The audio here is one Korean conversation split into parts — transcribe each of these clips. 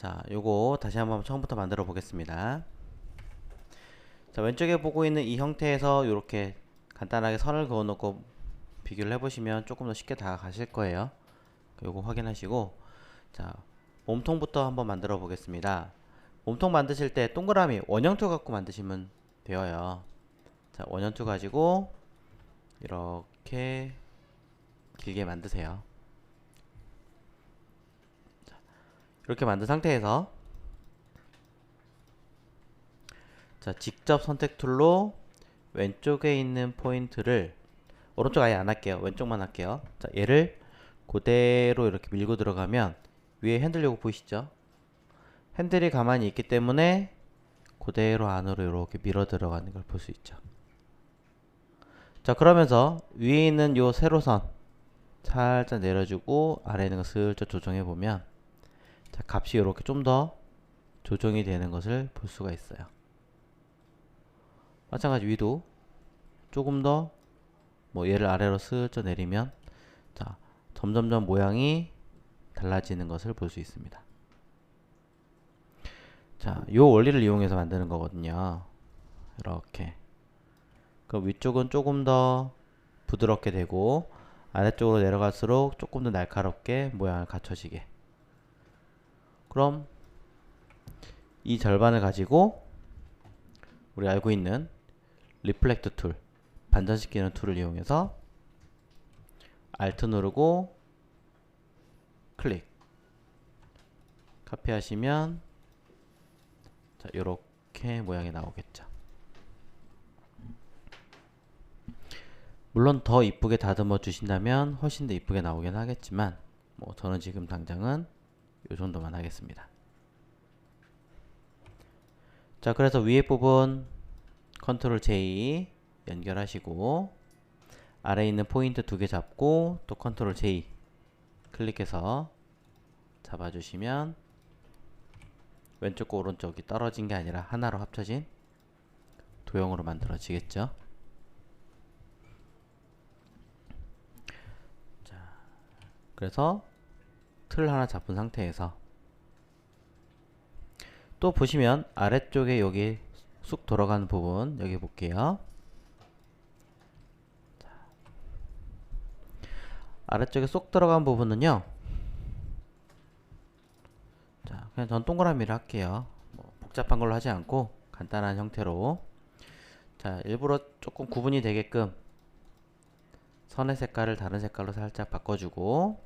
자, 요거 다시 한번 처음부터 만들어 보겠습니다. 자, 왼쪽에 보고 있는 이 형태에서 이렇게 간단하게 선을 그어 놓고 비교를 해보시면 조금 더 쉽게 다가가실 거예요. 요거 확인하시고, 자, 몸통부터 한번 만들어 보겠습니다. 몸통 만드실 때 동그라미 원형툴 갖고 만드시면 되어요. 자, 원형툴 가지고 이렇게 길게 만드세요. 자, 이렇게 만든 상태에서 자, 직접 선택 툴로 왼쪽에 있는 포인트를 오른쪽 아예 안 할게요. 왼쪽만 할게요. 자, 얘를 그대로 이렇게 밀고 들어가면 위에 핸들 요거 보이시죠? 핸들이 가만히 있기 때문에 그대로 안으로 이렇게 밀어 들어가는 걸 볼 수 있죠. 자, 그러면서 위에 있는 요 세로선 살짝 내려주고 아래에 있는 거 슬쩍 조정해 보면 자, 값이 이렇게 좀 더 조정이 되는 것을 볼 수가 있어요. 마찬가지 위도 조금 더 뭐 얘를 아래로 슬쩍 내리면 자, 점점점 모양이 달라지는 것을 볼 수 있습니다. 자, 요 원리를 이용해서 만드는 거거든요. 이렇게. 그럼 위쪽은 조금 더 부드럽게 되고 아래쪽으로 내려갈수록 조금 더 날카롭게 모양을 갖춰지게. 그럼 이 절반을 가지고 우리 알고 있는 리플렉트 툴, 반전시키는 툴을 이용해서 Alt 누르고 클릭 카피하시면 자, 요렇게 모양이 나오겠죠. 물론 더 이쁘게 다듬어 주신다면 훨씬 더 이쁘게 나오긴 하겠지만 뭐 저는 지금 당장은 요 정도만 하겠습니다. 자, 그래서 위에 부분 컨트롤 J 연결하시고 아래에 있는 포인트 두 개 잡고 또 컨트롤 J 클릭해서 잡아주시면 왼쪽과 오른쪽이 떨어진 게 아니라 하나로 합쳐진 도형으로 만들어지겠죠. 자, 그래서 틀 하나 잡은 상태에서 또 보시면 아래쪽에 여기 쑥 돌아가는 부분 여기 볼게요. 자, 아래쪽에 쏙 들어간 부분은요. 자, 그냥 전 동그라미를 할게요. 뭐 복잡한 걸로 하지 않고 간단한 형태로. 자, 일부러 조금 구분이 되게끔 선의 색깔을 다른 색깔로 살짝 바꿔주고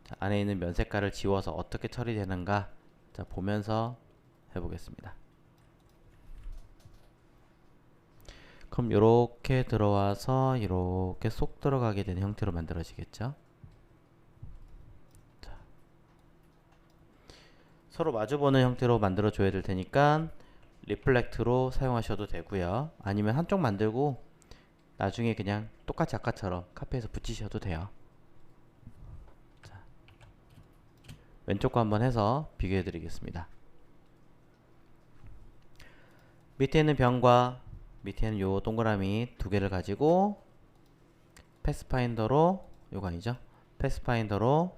자, 안에 있는 면 색깔을 지워서 어떻게 처리되는가 자, 보면서 해보겠습니다. 그럼 이렇게 들어와서 이렇게 쏙 들어가게 되는 형태로 만들어지겠죠. 자, 서로 마주보는 형태로 만들어 줘야 될 테니까 리플렉트로 사용하셔도 되고요. 아니면 한쪽 만들고 나중에 그냥 똑같이 아까처럼 카페에서 붙이셔도 돼요. 자, 왼쪽 거 한번 해서 비교해 드리겠습니다. 밑에 있는 병과 밑에 있는 요 동그라미 두 개를 가지고 패스파인더로 요거 아니죠? 패스파인더로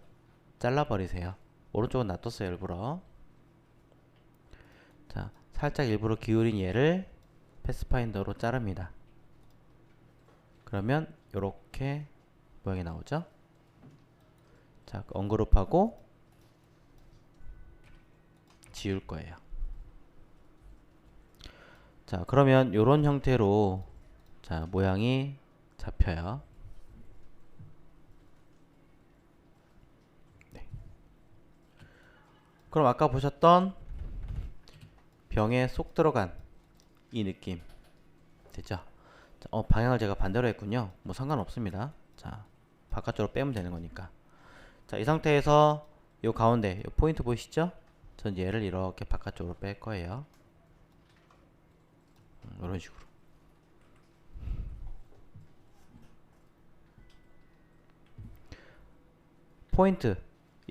잘라버리세요. 오른쪽은 놔뒀어요 일부러. 자, 살짝 일부러 기울인 얘를 패스파인더로 자릅니다. 그러면 요렇게 모양이 나오죠? 자, 언그룹하고 지울 거예요. 자, 그러면 요런 형태로 자, 모양이 잡혀요. 네. 그럼 아까 보셨던 병에 쏙 들어간 이 느낌 됐죠? 자, 방향을 제가 반대로 했군요. 뭐 상관없습니다. 자, 바깥쪽으로 빼면 되는 거니까. 자, 이 상태에서 요 가운데 요 포인트 보이시죠? 전 얘를 이렇게 바깥쪽으로 뺄 거예요. 이런 식으로. 포인트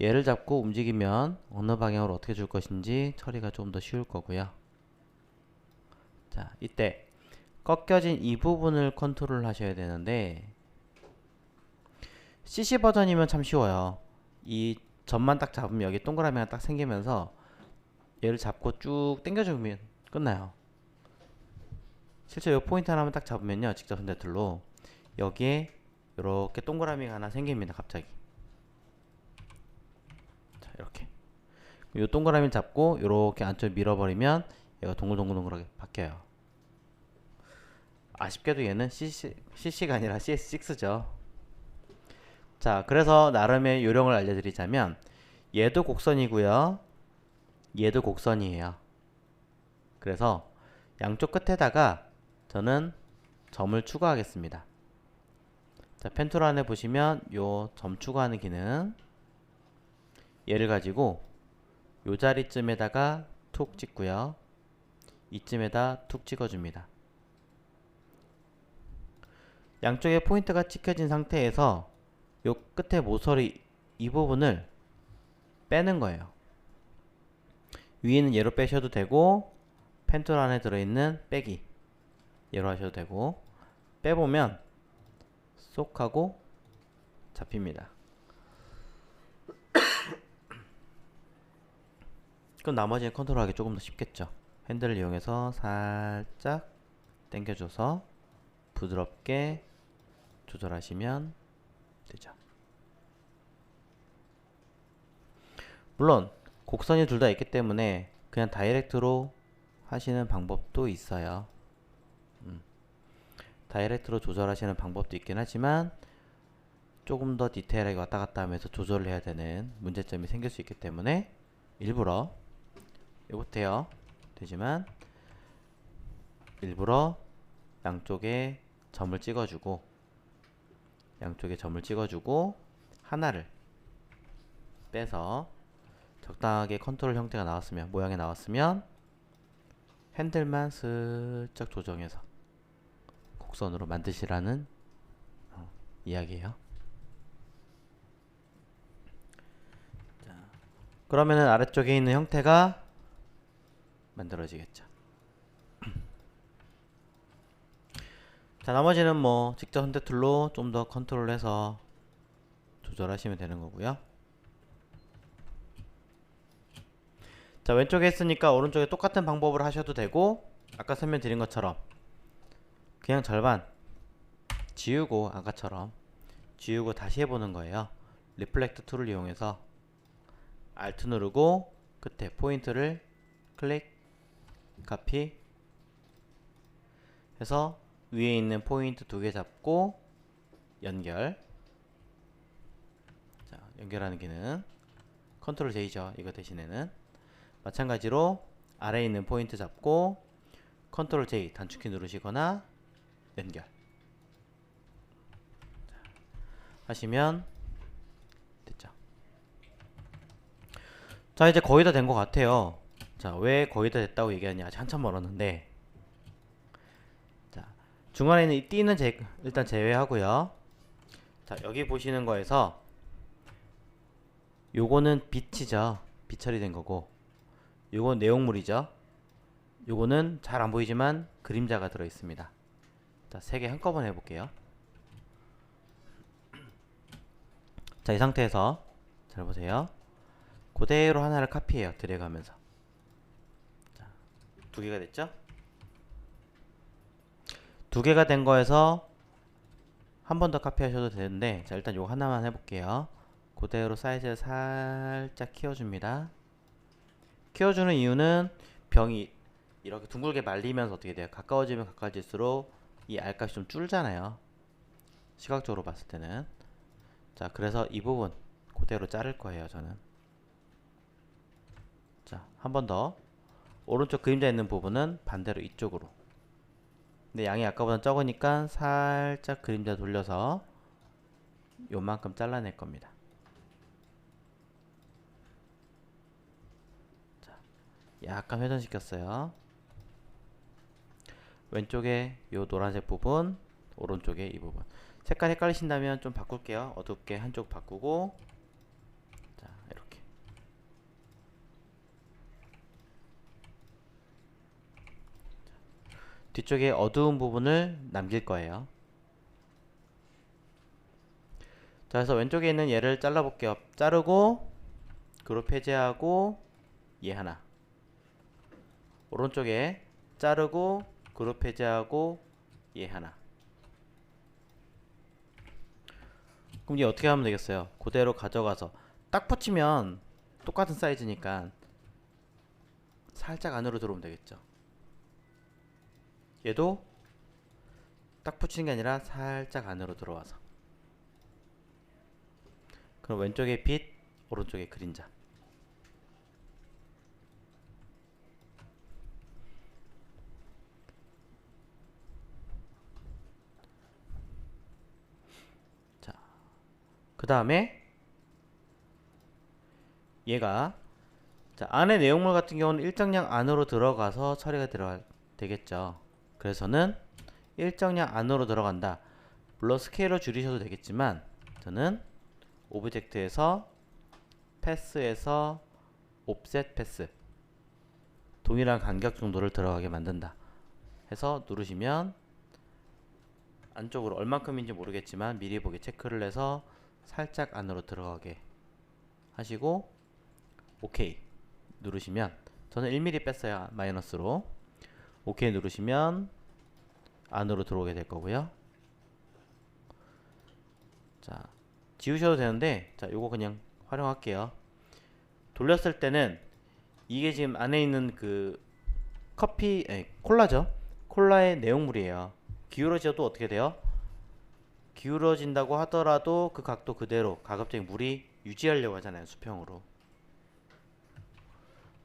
얘를 잡고 움직이면 어느 방향으로 어떻게 줄 것인지 처리가 좀 더 쉬울 거고요. 자, 이때 꺾여진 이 부분을 컨트롤 하셔야 되는데 CC 버전이면 참 쉬워요. 이 점만 딱 잡으면 여기 동그라미가 딱 생기면서 얘를 잡고 쭉 당겨주면 끝나요. 실제 이 포인트 하나만 딱 잡으면요, 직접 선택 툴로 여기에 이렇게 동그라미가 하나 생깁니다. 갑자기. 자, 이렇게 이 동그라미를 잡고 이렇게 안쪽에 밀어버리면 얘가 동글동글동글하게 바뀌어요. 아쉽게도 얘는 CC가 아니라 CS6죠. 자, 그래서 나름의 요령을 알려드리자면 얘도 곡선이고요, 얘도 곡선이에요. 그래서 양쪽 끝에다가 저는 점을 추가하겠습니다. 자, 펜툴 안에 보시면 요 점 추가하는 기능, 얘를 가지고 요 자리쯤에다가 툭 찍고요, 이쯤에다 툭 찍어줍니다. 양쪽에 포인트가 찍혀진 상태에서 요 끝에 모서리 이 부분을 빼는 거예요. 위에는 얘로 빼셔도 되고, 펜툴 안에 들어있는 빼기 얘로 하셔도 되고, 빼보면 쏙 하고 잡힙니다. 그럼 나머지는 컨트롤하기 조금 더 쉽겠죠. 핸들을 이용해서 살짝 당겨줘서 부드럽게 조절하시면 되죠. 물론 곡선이 둘 다 있기 때문에 그냥 다이렉트로 하시는 방법도 있어요. 다이렉트로 조절하시는 방법도 있긴 하지만 조금 더 디테일하게 왔다 갔다 하면서 조절을 해야 되는 문제점이 생길 수 있기 때문에 일부러 못해요. 되지만 일부러 양쪽에 점을 찍어주고 하나를 빼서 적당하게 컨트롤 형태가 나왔으면, 모양이 나왔으면 핸들만 슬쩍 조정해서 곡선으로 만드시라는 이야기예요. 자, 그러면은 아래쪽에 있는 형태가 만들어지겠죠. 자, 나머지는 뭐 직접 선택 툴로 좀 더 컨트롤해서 조절하시면 되는 거고요. 자, 왼쪽에 했으니까 오른쪽에 똑같은 방법을 하셔도 되고, 아까 설명드린 것처럼 그냥 절반 지우고, 아까처럼 지우고 다시 해보는 거예요. 리플렉트 툴을 이용해서 Alt 누르고 끝에 포인트를 클릭, 카피 해서 위에 있는 포인트 두 개 잡고 연결. 자, 연결하는 기능 컨트롤 J죠. 이거 대신에는 마찬가지로 아래에 있는 포인트 잡고 컨트롤 J 단축키 누르시거나 연결 하시면 됐죠. 자, 이제 거의 다 된 것 같아요. 자, 왜 거의 다 됐다고 얘기하냐, 아직 한참 멀었는데. 자, 중간에 있는 이 띠는 일단 제외하고요. 자, 여기 보시는 거에서 요거는 빛이죠. 빛 처리된 거고, 요건 내용물이죠. 요거는 잘 안 보이지만 그림자가 들어 있습니다. 자, 세 개 한꺼번에 해볼게요. 자, 이 상태에서 잘 보세요. 그대로 하나를 카피해요. 드래그하면서. 자, 두 개가 됐죠? 두 개가 된 거에서 한 번 더 카피하셔도 되는데, 자, 일단 요거 하나만 해볼게요. 그대로 사이즈를 살짝 키워줍니다. 키워주는 이유는 병이 이렇게 둥글게 말리면서 어떻게 돼요? 가까워지면 가까워질수록 이 R값이 좀 줄잖아요. 시각적으로 봤을 때는. 자, 그래서 이 부분 그대로 자를 거예요, 저는. 자, 한 번 더. 오른쪽 그림자 있는 부분은 반대로 이쪽으로. 근데 양이 아까보다 적으니까 살짝 그림자 돌려서 요만큼 잘라낼 겁니다. 자, 약간 회전시켰어요. 왼쪽에 요 노란색 부분, 오른쪽에 이 부분. 색깔 헷갈리신다면 좀 바꿀게요. 어둡게 한쪽 바꾸고, 자, 이렇게. 뒤쪽에 어두운 부분을 남길 거예요. 자, 그래서 왼쪽에 있는 얘를 잘라볼게요. 자르고 그룹 해제하고 얘 하나. 오른쪽에 자르고 그룹 해제하고 얘 하나. 그럼 이제 어떻게 하면 되겠어요? 그대로 가져가서 딱 붙이면 똑같은 사이즈니까 살짝 안으로 들어오면 되겠죠. 얘도 딱 붙이는 게 아니라 살짝 안으로 들어와서. 그럼 왼쪽에 빛, 오른쪽에 그림자. 자, 그 다음에 얘가 자, 안에 내용물 같은 경우는 일정량 안으로 들어가서 처리가 되겠죠. 그래서는 일정량 안으로 들어간다. 물론 스케일을 줄이셔도 되겠지만 저는 오브젝트에서 패스에서 옵셋 패스 동일한 간격 정도를 들어가게 만든다 해서 누르시면 안쪽으로 얼만큼인지 모르겠지만 미리 보기 체크를 해서 살짝 안으로 들어가게 하시고 OK 누르시면 저는 1mm 뺐어요. 마이너스로. OK 누르시면 안으로 들어오게 될 거고요. 자, 지우셔도 되는데 자, 요거 그냥 활용할게요. 돌렸을 때는 이게 지금 안에 있는 그 콜라죠. 콜라의 내용물이에요. 기울어져도 어떻게 돼요? 기울어진다고 하더라도 그 각도 그대로 가급적이 물이 유지하려고 하잖아요. 수평으로.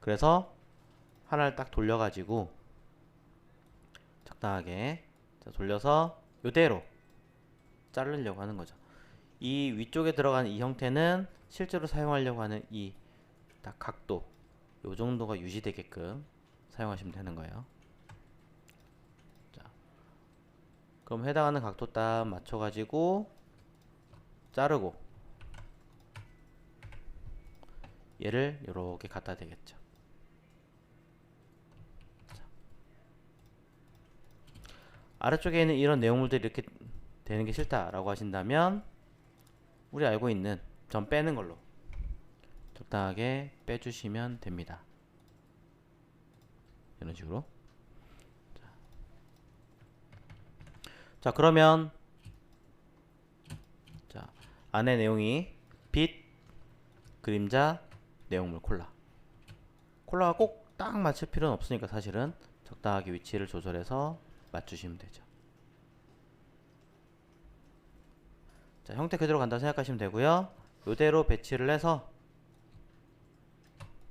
그래서 하나를 딱 돌려가지고 적당하게 자, 돌려서 이대로 자르려고 하는 거죠. 이 위쪽에 들어가는 이 형태는 실제로 사용하려고 하는 이 딱 각도 요 정도가 유지되게끔 사용하시면 되는 거예요. 자, 그럼 해당하는 각도 딱 맞춰가지고 자르고 얘를 이렇게 갖다 대겠죠. 자, 아래쪽에 있는 이런 내용물들이 이렇게 되는 게 싫다라고 하신다면 우리 알고 있는 점 빼는 걸로 적당하게 빼주시면 됩니다. 이런 식으로. 자, 그러면 자, 안에 내용이 빛, 그림자, 내용물 콜라. 콜라가 꼭 딱 맞출 필요는 없으니까 사실은 적당하게 위치를 조절해서 맞추시면 되죠. 자, 형태 그대로 간다고 생각하시면 되고요. 이대로 배치를 해서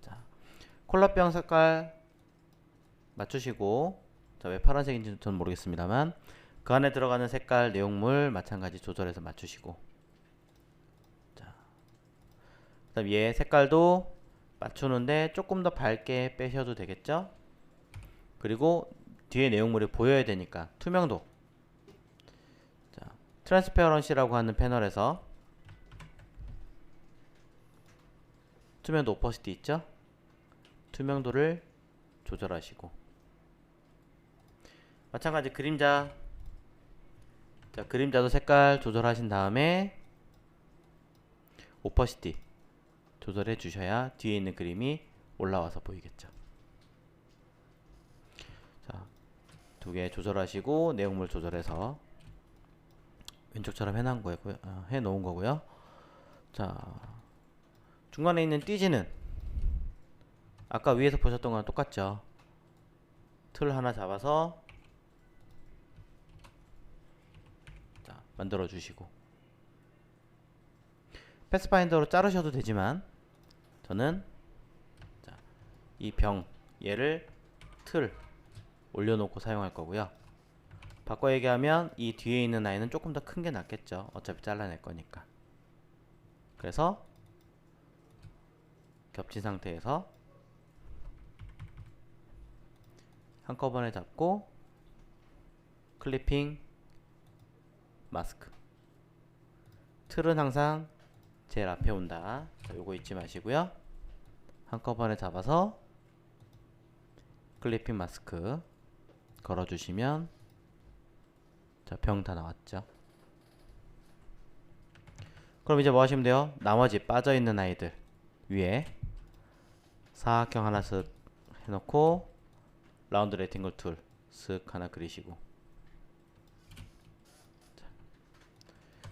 자, 콜라병 색깔 맞추시고 자, 왜 파란색인지 저는 모르겠습니다만 그 안에 들어가는 색깔 내용물 마찬가지 조절해서 맞추시고 자, 그다음 얘 색깔도 맞추는데 조금 더 밝게 빼셔도 되겠죠. 그리고 뒤에 내용물이 보여야 되니까 투명도 자, 트랜스페어런시라고 하는 패널에서 투명도 오퍼시티 있죠. 투명도를 조절하시고 마찬가지 그림자 자, 그림자도 색깔 조절하신 다음에 오퍼시티 조절해 주셔야 뒤에 있는 그림이 올라와서 보이겠죠. 자, 두 개 조절하시고 내용물 조절해서 왼쪽처럼 해 놓은 거고요. 자, 중간에 있는 띠지는 아까 위에서 보셨던 거랑 똑같죠. 틀 하나 잡아서 자, 만들어 주시고 패스파인더로 자르셔도 되지만 저는 이 병 얘를 틀 올려놓고 사용할 거고요. 바꿔 얘기하면 이 뒤에 있는 아이는 조금 더 큰 게 낫겠죠. 어차피 잘라낼 거니까. 그래서 겹친 상태에서 한꺼번에 잡고 클리핑 마스크 틀은 항상 제일 앞에 온다. 자, 요거 잊지 마시고요. 한꺼번에 잡아서 클리핑 마스크 걸어주시면 자, 병 다 나왔죠. 그럼 이제 뭐 하시면 돼요? 나머지 빠져있는 아이들 위에 사각형 하나 쓱 해놓고 라운드 레팅글 툴 쓱 하나 그리시고,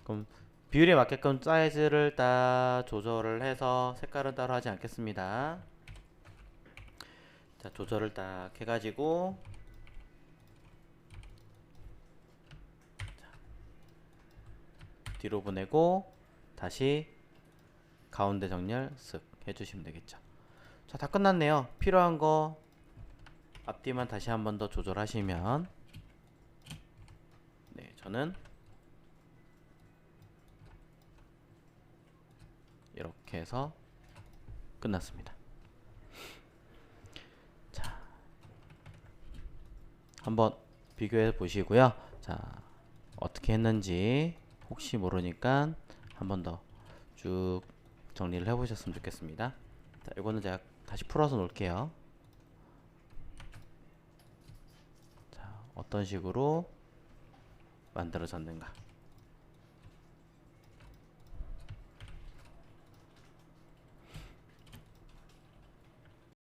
그럼 비율에 맞게끔 사이즈를 다 조절을 해서 색깔은 따로 하지 않겠습니다. 자, 조절을 딱 해가지고 뒤로 보내고 다시 가운데 정렬 쓱 해주시면 되겠죠. 자, 다 끝났네요. 필요한 거 앞뒤만 다시 한 번 더 조절하시면, 네, 저는 이렇게 해서 끝났습니다. 자, 한번 비교해 보시고요. 자, 어떻게 했는지 혹시 모르니까 한 번 더 쭉 정리를 해 보셨으면 좋겠습니다. 자, 이거는 제가 다시 풀어서 놓을게요. 자, 어떤 식으로 만들어졌는가.